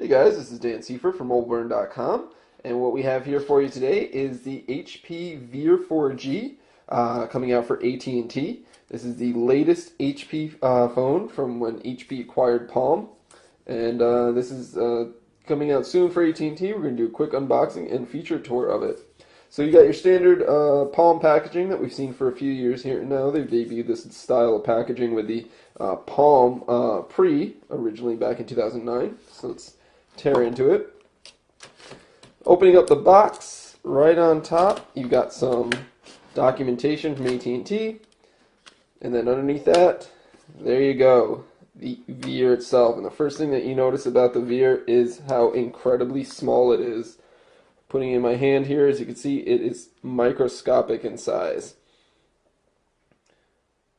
Hey guys, this is Dan Seifer from mobileburn.com, and what we have here for you today is the HP Veer 4G coming out for AT&T. This is the latest HP phone from when HP acquired Palm, and this is coming out soon for AT&T. We're going to do a quick unboxing and feature tour of it. So you got your standard Palm packaging that we've seen for a few years here now. They've debuted this style of packaging with the Palm Pre originally back in 2009. So let's tear into it. Opening up the box, right on top, you've got some documentation from AT&T, and then underneath that, there you go, the Veer itself. And the first thing that you notice about the Veer is how incredibly small it is. Putting it in my hand here, as you can see, it is microscopic in size.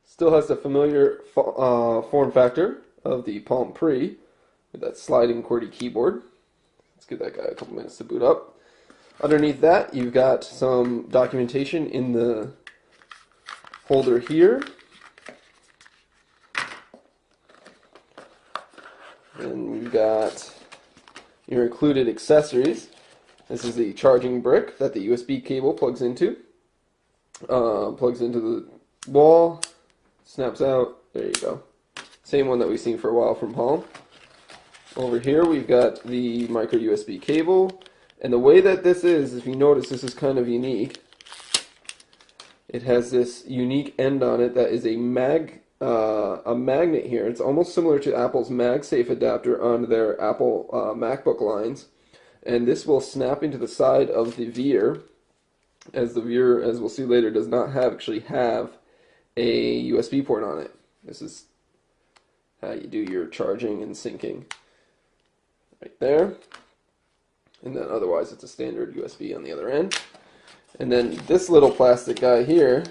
Still has the familiar form factor of the Palm Pre, with that sliding QWERTY keyboard. Let's give that guy a couple minutes to boot up. Underneath that, you've got some documentation in the holder here. And we've got your included accessories. This is the charging brick that the USB cable plugs into. Plugs into the wall, snaps out, there you go. Same one that we've seen for a while from Palm. Over here we've got the micro USB cable, and the way that this is, if you notice, this is kind of unique. It has this unique end on it that is a magnet here. It's almost similar to Apple's MagSafe adapter on their Apple MacBook lines, and this will snap into the side of the Veer, as the Veer, as we'll see later, does not actually have a USB port on it. This is how you do your charging and syncing. Right there, and then otherwise it's a standard USB on the other end. And then this little plastic guy here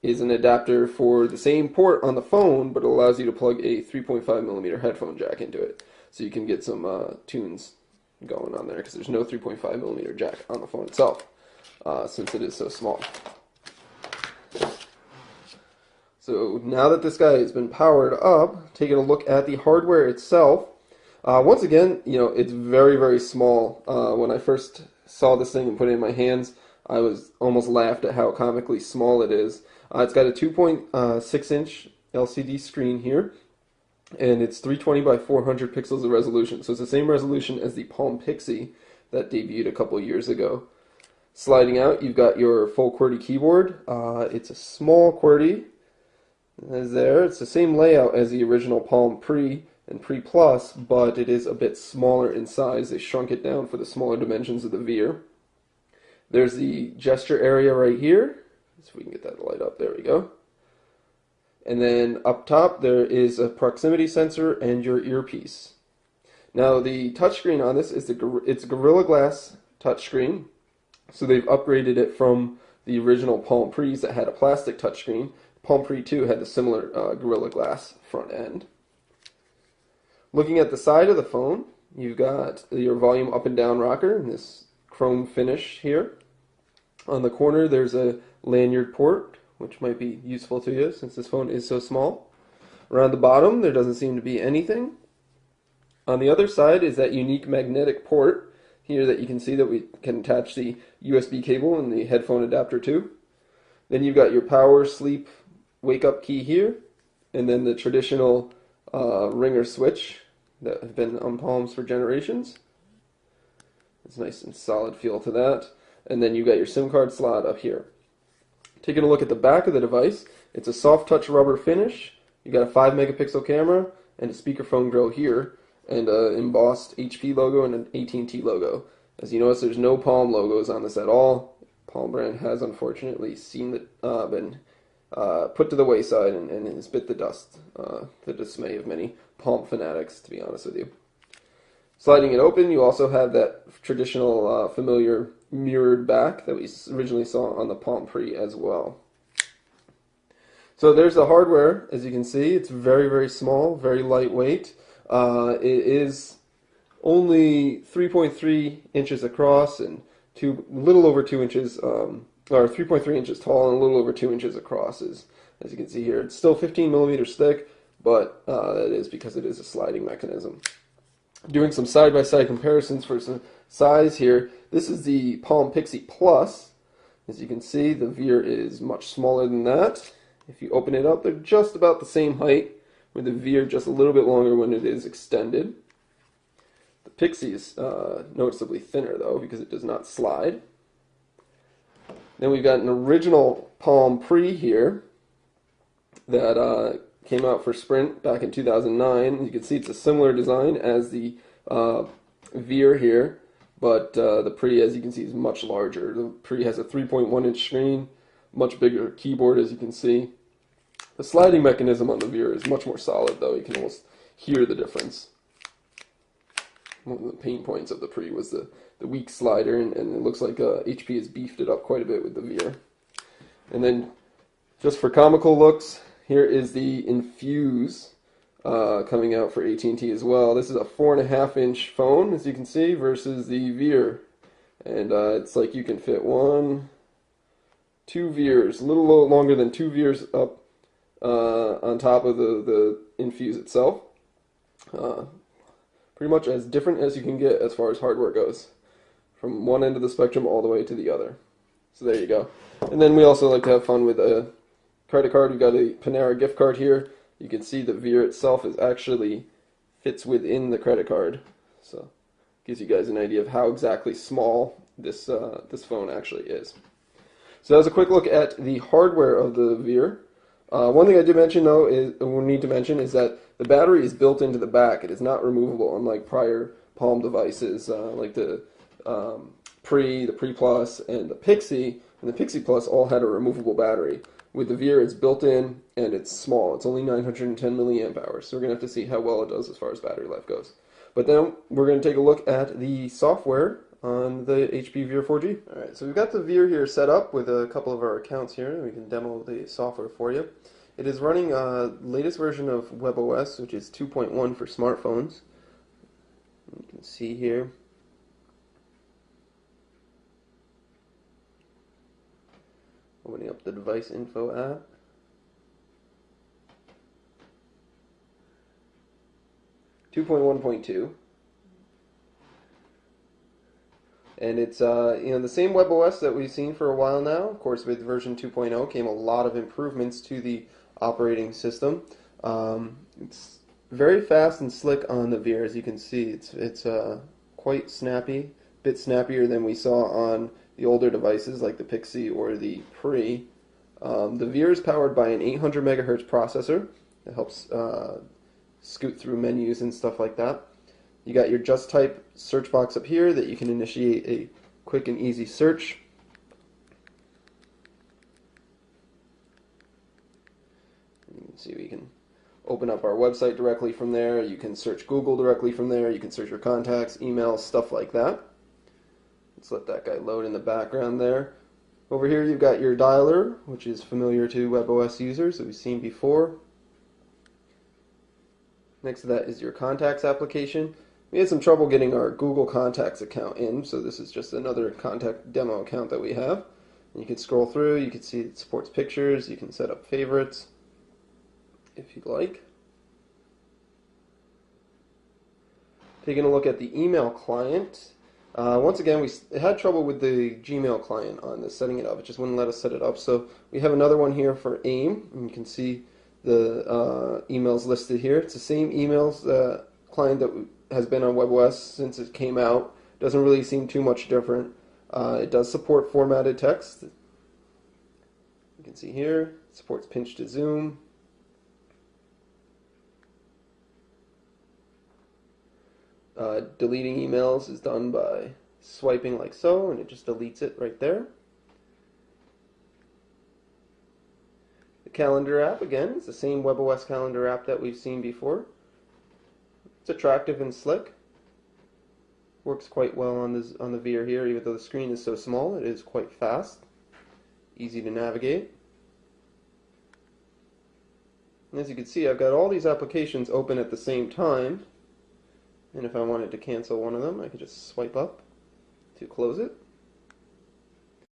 is an adapter for the same port on the phone, but it allows you to plug a 3.5mm headphone jack into it, so you can get some tunes going on there, because there's no 3.5mm jack on the phone itself, since it is so small. So now that this guy has been powered up, taking a look at the hardware itself. Once again, you know, it's very, very small. When I first saw this thing and put it in my hands, I was almost laughed at how comically small it is. It's got a 2.6-inch LCD screen here, and it's 320 by 400 pixels of resolution. So it's the same resolution as the Palm Pixie that debuted a couple years ago. Sliding out, you've got your full QWERTY keyboard. It's a small QWERTY. As there, it's the same layout as the original Palm Pre and Pre Plus, but it is a bit smaller in size. They shrunk it down for the smaller dimensions of the Veer. There's the gesture area right here. So we can get that to light up. There we go. And then up top there is a proximity sensor and your earpiece. Now the touchscreen on this is it's Gorilla Glass touchscreen. So they've upgraded it from the original Palm Pre's that had a plastic touchscreen. Palm Pre 2 had the similar Gorilla Glass front end. Looking at the side of the phone, you've got your volume up and down rocker in this chrome finish here. On the corner there's a lanyard port, which might be useful to you since this phone is so small. Around the bottom there doesn't seem to be anything. On the other side is that unique magnetic port here that you can see that we can attach the USB cable and the headphone adapter to. Then you've got your power, sleep, wake up key here, and then the traditional ringer switch that have been on Palms for generations. It's a nice and solid feel to that. And then you've got your SIM card slot up here. Taking a look at the back of the device, it's a soft touch rubber finish. You've got a 5-megapixel camera and a speakerphone grill here, and an embossed HP logo and an AT&T logo. As you notice, there's no Palm logos on this at all. Palm brand has unfortunately been put to the wayside and has bit the dust, the dismay of many Palm fanatics, to be honest with you. Sliding it open, you also have that traditional familiar mirrored back that we originally saw on the Palm Pre as well. So there's the hardware. As you can see, it's very, very small, very lightweight. It is only 3.3 inches across and a little over 2 inches, or 3.3 inches tall and a little over 2 inches across, as you can see here. It's still 15 millimeters thick, but that is because it is a sliding mechanism. Doing some side-by-side comparisons for some size here. This is the Palm Pixie Plus. As you can see, the Veer is much smaller than that. If you open it up, they're just about the same height, with the Veer just a little bit longer when it is extended. The Pixie is noticeably thinner, though, because it does not slide. Then we've got an original Palm Pre here that came out for Sprint back in 2009. You can see it's a similar design as the Veer here, but the Pre, as you can see, is much larger. The Pre has a 3.1-inch screen, much bigger keyboard, as you can see. The sliding mechanism on the Veer is much more solid, though. You can almost hear the difference. One of the pain points of the Pre was the weak slider, and it looks like HP has beefed it up quite a bit with the Veer. And then, just for comical looks, here is the Infuse coming out for AT&T as well. This is a 4.5-inch phone, as you can see, versus the Veer. And it's like you can fit two Veers, a little longer than two Veers up on top of the Infuse itself. Pretty much as different as you can get as far as hardware goes, from one end of the spectrum all the way to the other. So there you go. And then we also like to have fun with a credit card. We've got a Panera gift card here. You can see the Veer itself is actually fits within the credit card. So gives you guys an idea of how exactly small this this phone actually is. So that was a quick look at the hardware of the Veer. One thing I did mention, though, we need to mention is that the battery is built into the back. It is not removable, unlike prior Palm devices like the Pre, the Pre Plus, and the Pixie. And the Pixie Plus all had a removable battery. With the Veer, it's built in, and it's small. It's only 910 milliamp hours, so we're going to have to see how well it does as far as battery life goes. But then we're going to take a look at the software on the HP Veer 4G. Alright, so we've got the Veer here set up with a couple of our accounts here, and we can demo the software for you. It is running latest version of WebOS, which is 2.1 for smartphones. You can see here. Opening up the device info app. Two 2.1.2. And it's the same WebOS that we've seen for a while now. Of course, with version 2.0 came a lot of improvements to the operating system. It's very fast and slick on the Veer, as you can see. It's quite snappy, a bit snappier than we saw on the older devices like the Pixie or the Pre. The Veer is powered by an 800 megahertz processor that helps scoot through menus and stuff like that. You got your Just Type search box up here that you can initiate a quick and easy search. You can see we can open up our website directly from there. You can search Google directly from there. You can search your contacts, emails, stuff like that. Let's let that guy load in the background there. Over here you've got your dialer, which is familiar to WebOS users that we've seen before. Next to that is your contacts application. We had some trouble getting our Google Contacts account in, so this is just another contact demo account that we have. And you can scroll through, you can see it supports pictures, you can set up favorites if you'd like. Taking a look at the email client. Once again, we had trouble with the Gmail client on this, setting it up. It just wouldn't let us set it up. So we have another one here for AIM, and you can see the emails listed here. It's the same emails client that has been on WebOS since it came out. Doesn't really seem too much different. It does support formatted text. You can see here, it supports pinch to zoom. Deleting emails is done by swiping like so, and it just deletes it right there. The calendar app, again, is the same WebOS calendar app that we've seen before. It's attractive and slick. Works quite well on the Veer here, even though the screen is so small. It is quite fast, easy to navigate. And as you can see, I've got all these applications open at the same time. And if I wanted to cancel one of them, I could just swipe up to close it.